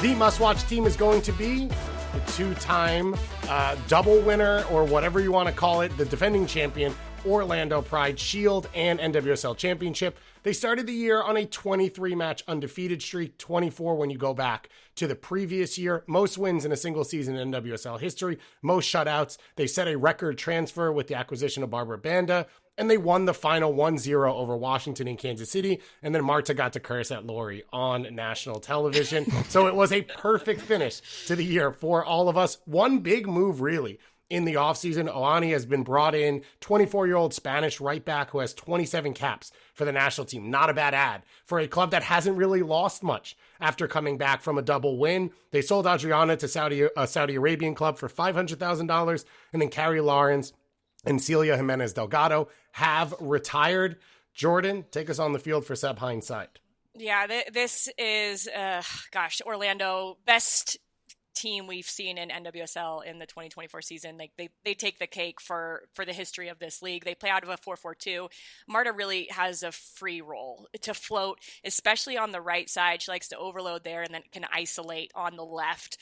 The must-watch team is going to be the two-time double winner, or whatever you want to call it, the defending champion, Orlando Pride, Shield and NWSL Championship. They started the year on a 23-match undefeated streak, 24 when you go back to the previous year. Most wins in a single season in NWSL history, most shutouts. They set a record transfer with the acquisition of Barbara Banda, and they won the final 1-0 over Washington and Kansas City. And then Marta got to curse at Lori on national television. So it was a perfect finish to the year for all of us. One big move, really, in the offseason. Oani has been brought in, 24-year-old Spanish right back who has 27 caps for the national team. Not a bad ad for a club that hasn't really lost much after coming back from a double win. They sold Adriana to a Saudi Arabian club for $500,000, and then Carrie Lawrence and Celia Jimenez Delgado have retired. Jordan, take us on the field for Seb Hines' side. Yeah, this is, Orlando, best team we've seen in NWSL in the 2024 season. Like they take the cake for the history of this league. They play out of a 4-4-2. Marta really has a free role to float, especially on the right side. She likes to overload there and then can isolate on the left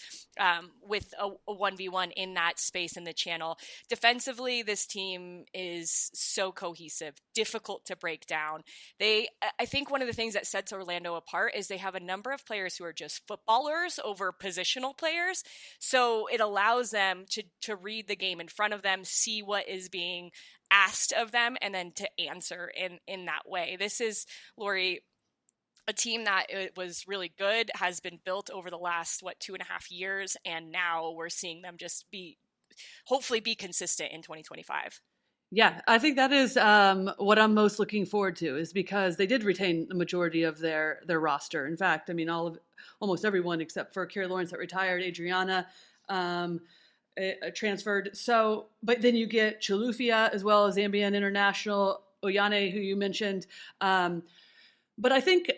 with a 1v1 in that space in the channel. Defensively, this team is so cohesive, difficult to break down. I think one of the things that sets Orlando apart is they have a number of players who are just footballers over positional players. So it allows them to read the game in front of them, see what is being asked of them, and then to answer in that way. This is, Lori, a team that it was really good, has been built over the last, 2.5 years, and now we're seeing them just hopefully be consistent in 2025. Yeah, I think that is what I'm most looking forward to, is because they did retain the majority of their roster. In fact, I mean, almost everyone except for Carrie Lawrence that retired, Adriana transferred. So, but then you get Chilufya as well as Zambian International, Oyane, who you mentioned. But I think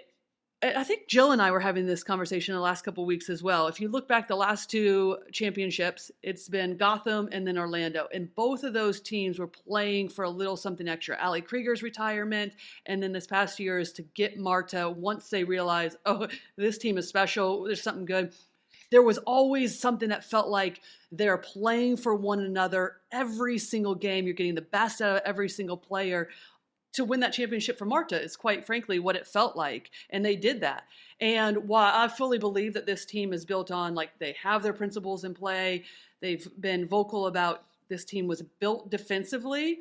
Jill and I were having this conversation the last couple of weeks as well. If you look back the last two championships, it's been Gotham and then Orlando. And both of those teams were playing for a little something extra. Ali Krieger's retirement, and then this past year is to get Marta, once they realize, oh, this team is special, there's something good. There was always something that felt like they're playing for one another every single game. You're getting the best out of every single player. To win that championship for Marta is quite frankly what it felt like. And they did that. And while I fully believe that this team is built on, like, they have their principles in play, they've been vocal about this team was built defensively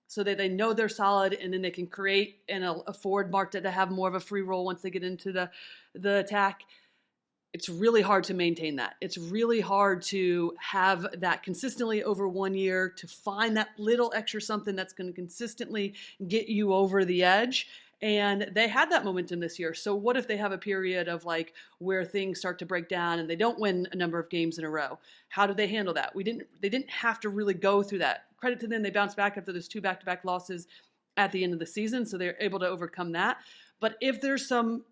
so that they know they're solid, and then they can create and afford Marta to have more of a free role once they get into the attack. It's really hard to maintain that. It's really hard to have that consistently over 1 year, to find that little extra something that's going to consistently get you over the edge. And they had that momentum this year. So what if they have a period of where things start to break down and they don't win a number of games in a row? How do they handle that? They didn't have to really go through that. Credit to them, they bounced back after those 2 back-to-back losses at the end of the season, so they're able to overcome that. But if there's some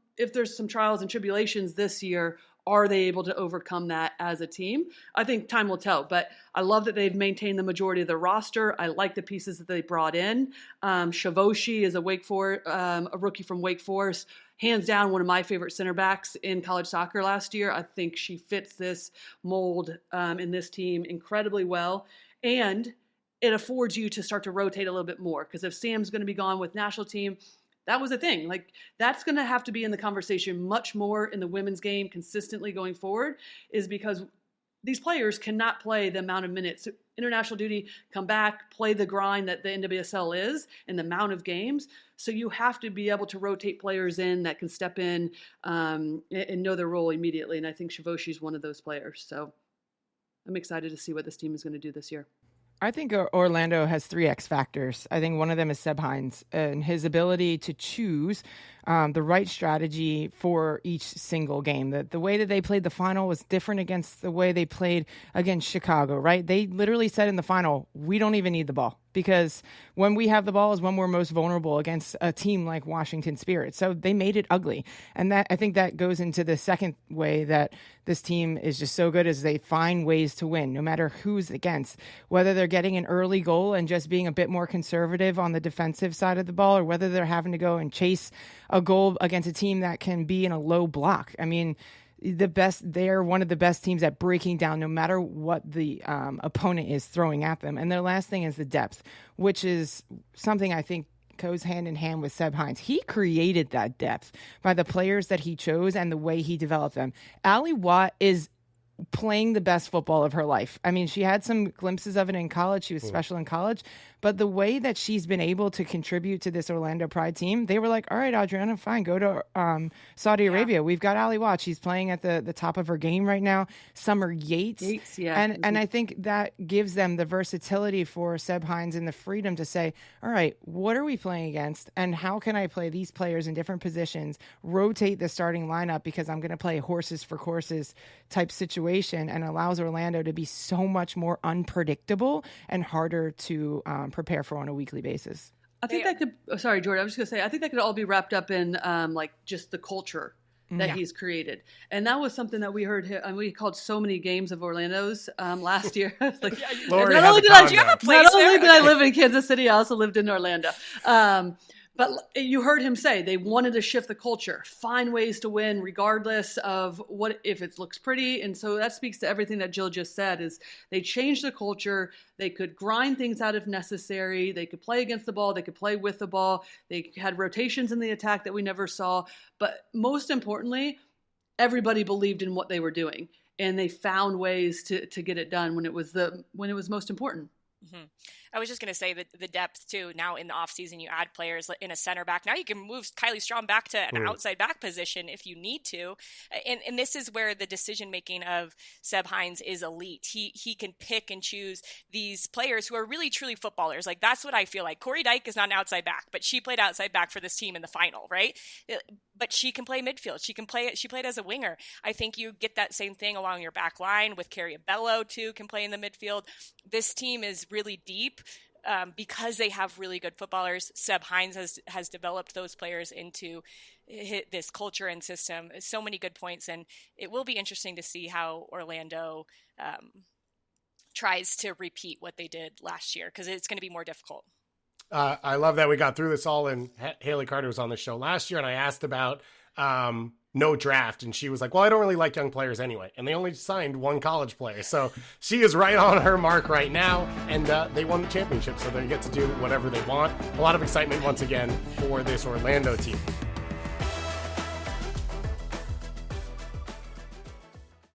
trials and tribulations this year, are they able to overcome that as a team? I think time will tell, but I love that they've maintained the majority of the roster. I like the pieces that they brought in. Shavoshi is a rookie from Wake Forest, hands down one of my favorite center backs in college soccer last year. I think she fits this mold in this team incredibly well, and it affords you to start to rotate a little bit more, because if Sam's going to be gone with national team, that was a thing. That's going to have to be in the conversation much more in the women's game consistently going forward, is because these players cannot play the amount of minutes. International duty, come back, play the grind that the NWSL is, and the amount of games. So you have to be able to rotate players in that can step in and know their role immediately. And I think Shavoshi is one of those players. So I'm excited to see what this team is going to do this year. I think Orlando has 3 X factors. I think one of them is Seb Hines and his ability to choose the right strategy for each single game. The way that they played the final was different against the way they played against Chicago, right? They literally said in the final, we don't even need the ball, because when we have the ball is when we're most vulnerable against a team like Washington Spirit. So they made it ugly. And I think that goes into the second way that this team is just so good, is they find ways to win, no matter who's against, whether they're getting an early goal and just being a bit more conservative on the defensive side of the ball, or whether they're having to go and chase a goal against a team that can be in a low block. I mean, they're one of the best teams at breaking down no matter what the opponent is throwing at them. And their last thing is the depth, which is something I think goes hand in hand with Seb Hines. He created that depth by the players that he chose and the way he developed them. Allie Watt is playing the best football of her life. I mean, she had some glimpses of it in college. She was special in college. But the way that she's been able to contribute to this Orlando Pride team, they were like, all right, Adriana, fine, go to Saudi Arabia. We've got Ali Watt. She's playing at the top of her game right now. Summer Yates. And I think that gives them the versatility for Seb Hines and the freedom to say, all right, what are we playing against? And how can I play these players in different positions, rotate the starting lineup because I'm going to play horses for courses type situation, and allows Orlando to be so much more unpredictable and harder to prepare for on a weekly basis. I think that could, sorry, Jordan, I was just going to say, I think that could all be wrapped up in like just the culture that he's created. And that was something that we heard, we called so many games of Orlando's last year. Like, Lori not only did I live in Kansas City, I also lived in Orlando. But you heard him say they wanted to shift the culture, find ways to win regardless of what if it looks pretty. And so that speaks to everything that Jill just said is they changed the culture. They could grind things out if necessary. They could play against the ball. They could play with the ball. They had rotations in the attack that we never saw. But most importantly, everybody believed in what they were doing, and they found ways to get it done when it was most important. Mm-hmm. I was just going to say that the depth too. Now in the offseason, you add players in a center back. Now you can move Kylie Strom back to an outside back position if you need to. And this is where the decision making of Seb Hines is elite. He can pick and choose these players who are really truly footballers. Like that's what I feel like. Corey Dyke is not an outside back, but she played outside back for this team in the final, right? But she can play midfield. She played as a winger. I think you get that same thing along your back line with Carrie Bello too, can play in the midfield. This team is really deep. Because they have really good footballers. Seb Hines has developed those players into this culture and system. So many good points, and it will be interesting to see how Orlando tries to repeat what they did last year, because it's going to be more difficult. I love that we got through this all, and Haley Carter was on the show last year, and I asked about no draft, and she was like, well, I don't really like young players anyway, and they only signed one college player, so she is right on her mark right now, and they won the championship, so they get to do whatever they want. A lot of excitement once again for this Orlando team.